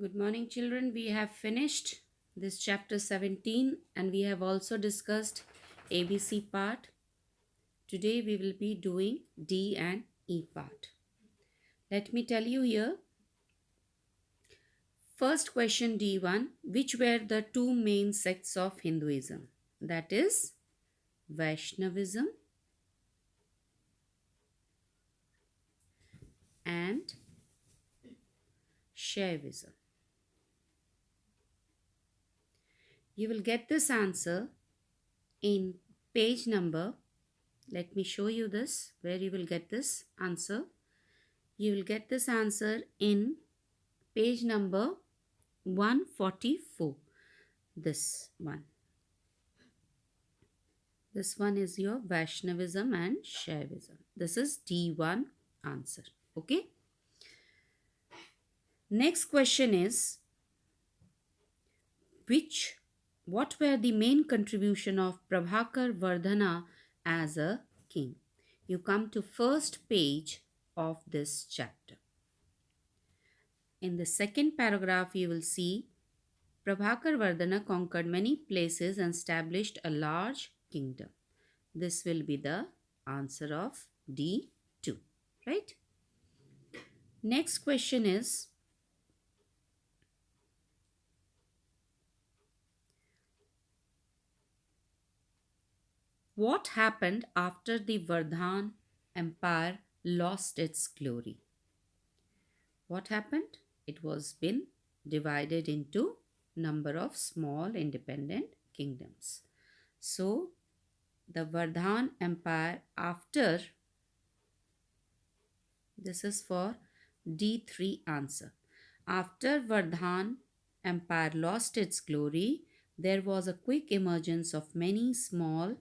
Good morning, children. We have finished this chapter 17 and we have also discussed ABC part. Today we will be doing D and E part. Let me tell you here. First question D1. Which were the two main sects of Hinduism? That is Vaishnavism and Shaivism. You will get this answer in page number. Let me show you this where you will get this answer. You will get this answer in page number 144. This one. This one is your Vaishnavism and Shaivism. This is D1 answer. Okay. Next question is what were the main contribution of Prabhakar Vardhana as a king? You come to first page of this chapter. In the second paragraph, you will see Prabhakar Vardhana conquered many places and established a large kingdom. This will be the answer of D2, right? Next question is, what happened after the Vardhan Empire lost its glory? What happened? It was been divided into number of small independent kingdoms. So the Vardhan Empire after, this is for D3 answer. After Vardhan Empire lost its glory, there was a quick emergence of many small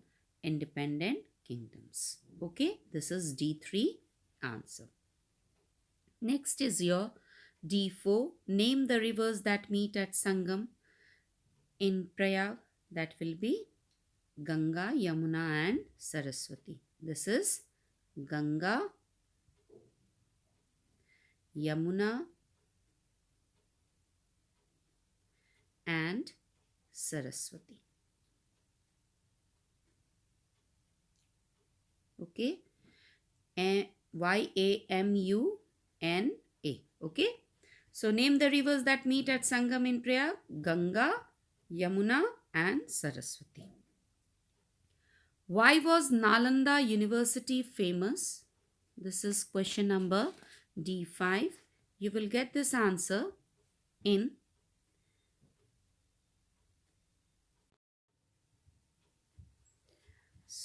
independent kingdoms. Okay, this is D3 answer. Next is your D4. Name the rivers that meet at Sangam in Prayag. That will be Ganga, Yamuna and Saraswati. This is Ganga, Yamuna and Saraswati. Okay. Yamuna. Okay. So name the rivers that meet at Sangam in Prayag. Ganga, Yamuna and Saraswati. Why was Nalanda University famous? This is question number D5. You will get this answer in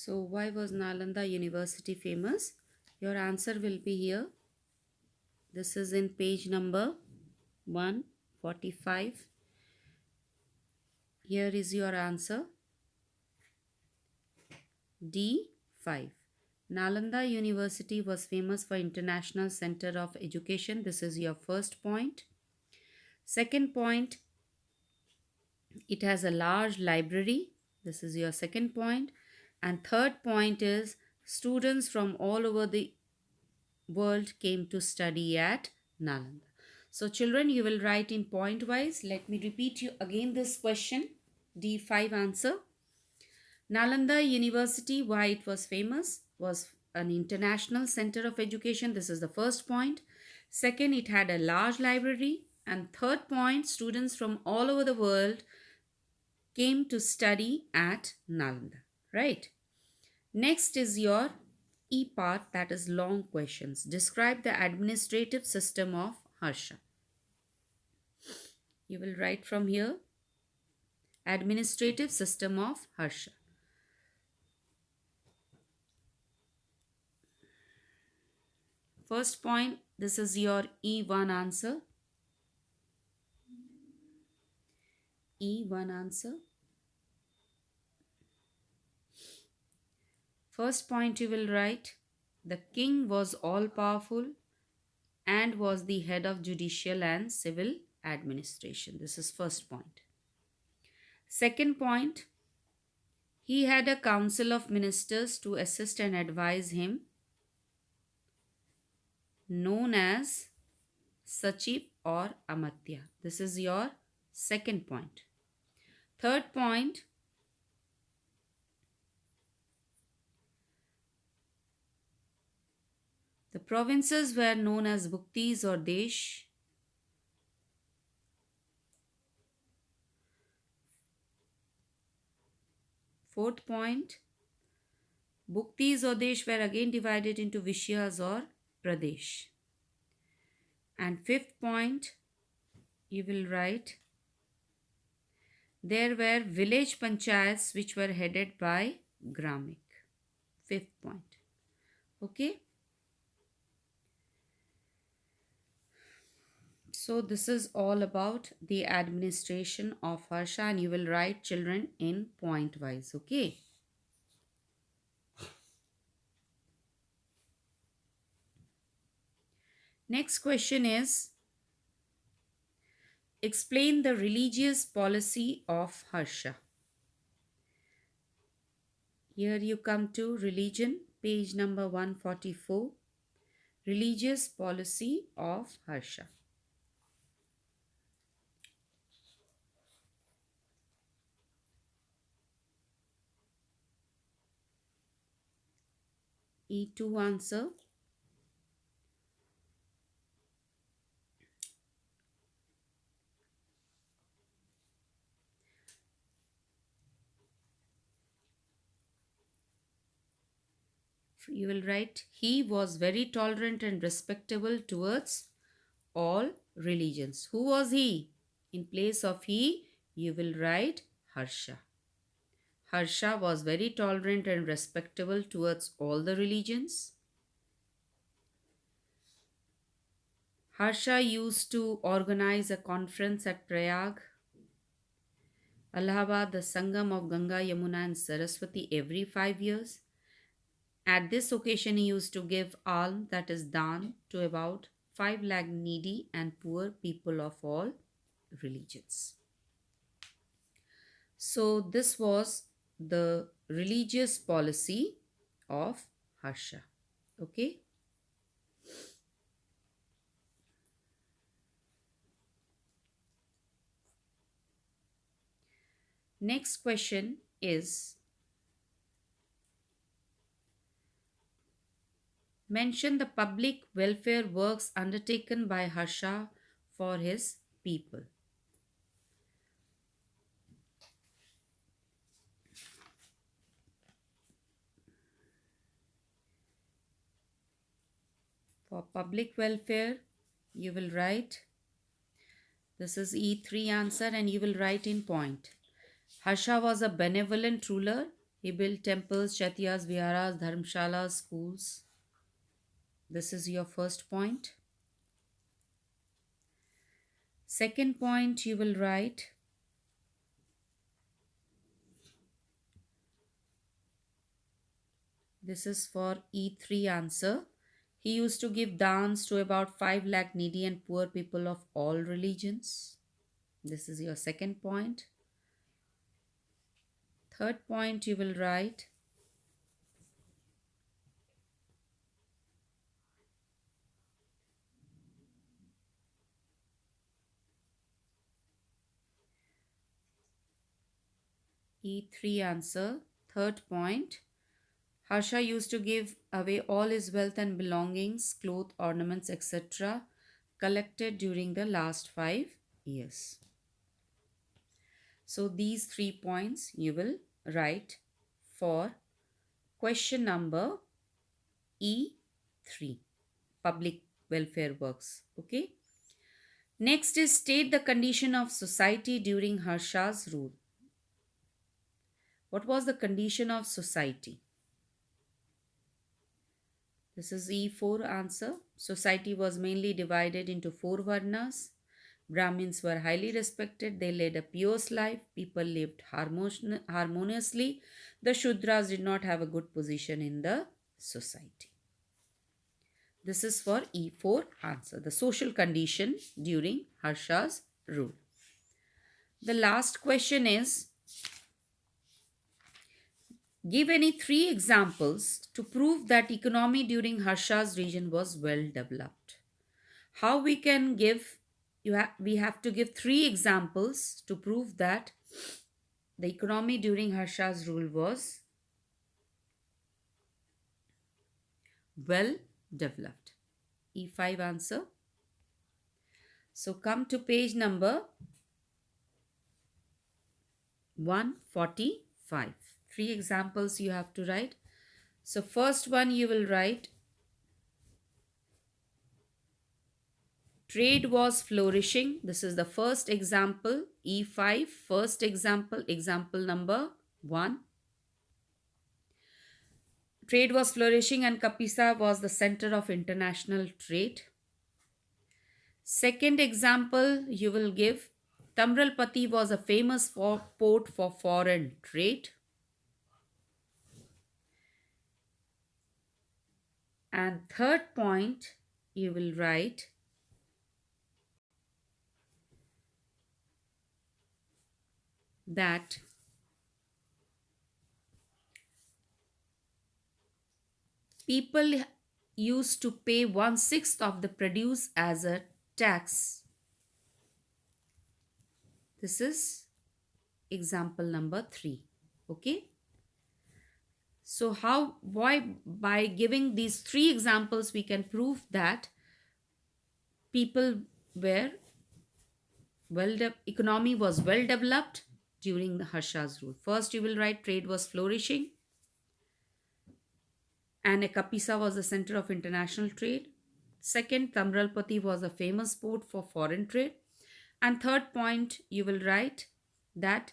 So why was Nalanda University famous? Your answer will be here. This is in page number 145. Here is your answer. D5. Nalanda University was famous for International Center of Education. This is your first point. Second point, it has a large library. This is your second point. And third point is students from all over the world came to study at Nalanda. So children, you will write in point wise. Let me repeat you again this question. D5 answer. Nalanda University, why it was famous, was an international center of education. This is the first point. Second, it had a large library. And third point, students from all over the world came to study at Nalanda. Right? Next is your E part, that is long questions. Describe the administrative system of Harsha. You will write from here. Administrative system of Harsha. First point, this is your E1 answer. E1 answer. First point you will write, the king was all powerful and was the head of judicial and civil administration. This is first point. Second point, he had a council of ministers to assist and advise him, known as Sachiv or Amatya. This is your second point. Third point, the provinces were known as Bhuktis or Desh. Fourth point, Bhuktis or Desh were again divided into Vishyas or Pradesh. And fifth point, you will write, there were village panchayats which were headed by Gramik. Fifth point. Okay. So this is all about the administration of Harsha, and you will write, children, in point wise. Okay. Next question is, explain the religious policy of Harsha. Here you come to religion, page number 144. Religious policy of Harsha. E2 answer. You will write, he was very tolerant and respectable towards all religions. Who was he? In place of he, you will write Harsha. Harsha was very tolerant and respectable towards all the religions. Harsha used to organize a conference at Prayag, Allahabad, the Sangam of Ganga, Yamuna and Saraswati every 5 years. At this occasion, he used to give alms, that is daan, to about 5 lakh needy and poor people of all religions. So this was the religious policy of Harsha. Okay. Next question is, mention the public welfare works undertaken by Harsha for his people. For public welfare, you will write, this is E3 answer, and you will write in point. Harsha was a benevolent ruler. He built temples, chatyas, viharas, dharmshalas, schools. This is your first point. Second point, you will write, this is for E3 answer. He used to give dans to about 5 lakh needy and poor people of all religions. This is your second point. Third point, you will write, E3 answer. Third point, Harsha used to give away all his wealth and belongings, clothes, ornaments, etc., collected during the last 5 years. So these 3 points you will write for question number E3, public welfare works. Okay. Next is, state the condition of society during Harsha's rule. What was the condition of society? This is E4 answer. Society was mainly divided into 4 varnas. Brahmins were highly respected. They led a pious life. People lived harmoniously. The Shudras did not have a good position in the society. This is for E4 answer, the social condition during Harsha's rule. The last question is, give any 3 examples to prove that economy during Harsha's reign was well developed. How we can give, we have to give three examples to prove that the economy during Harsha's rule was well developed. E5 answer. So come to page number 145. Three examples you have to write. So first one you will write, trade was flourishing. This is the first example. E5, first example, example number 1. Trade was flourishing and Kapisa was the center of international trade. Second example you will give, Tamralpati was a famous port for foreign trade. And third point you will write, that people used to pay 1/6 of the produce as a tax. This is example number 3. Okay. So why by giving these three examples we can prove that people were economy was well developed during the Harsha's rule. First you will write, trade was flourishing and Kapisa was the center of international trade. Second, Tamralpati was a famous port for foreign trade. And third point, you will write that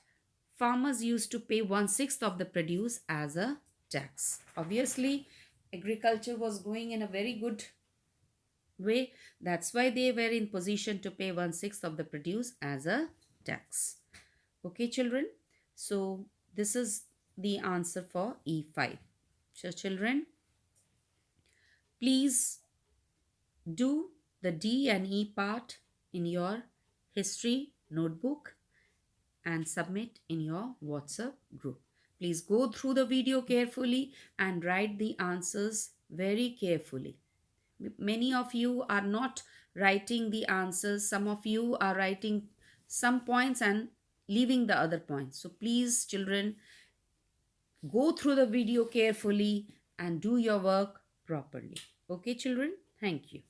farmers used to pay 1/6 of the produce as a tax. Obviously, agriculture was going in a very good way. That's why they were in position to pay 1/6 of the produce as a tax. Okay, children. So this is the answer for E5. So children, please do the D and E part in your history notebook and submit in your WhatsApp group. Please go through the video carefully and write the answers very carefully. Many of you are not writing the answers. Some of you are writing some points and leaving the other points. So please, children, go through the video carefully and do your work properly. Okay, children? Thank you.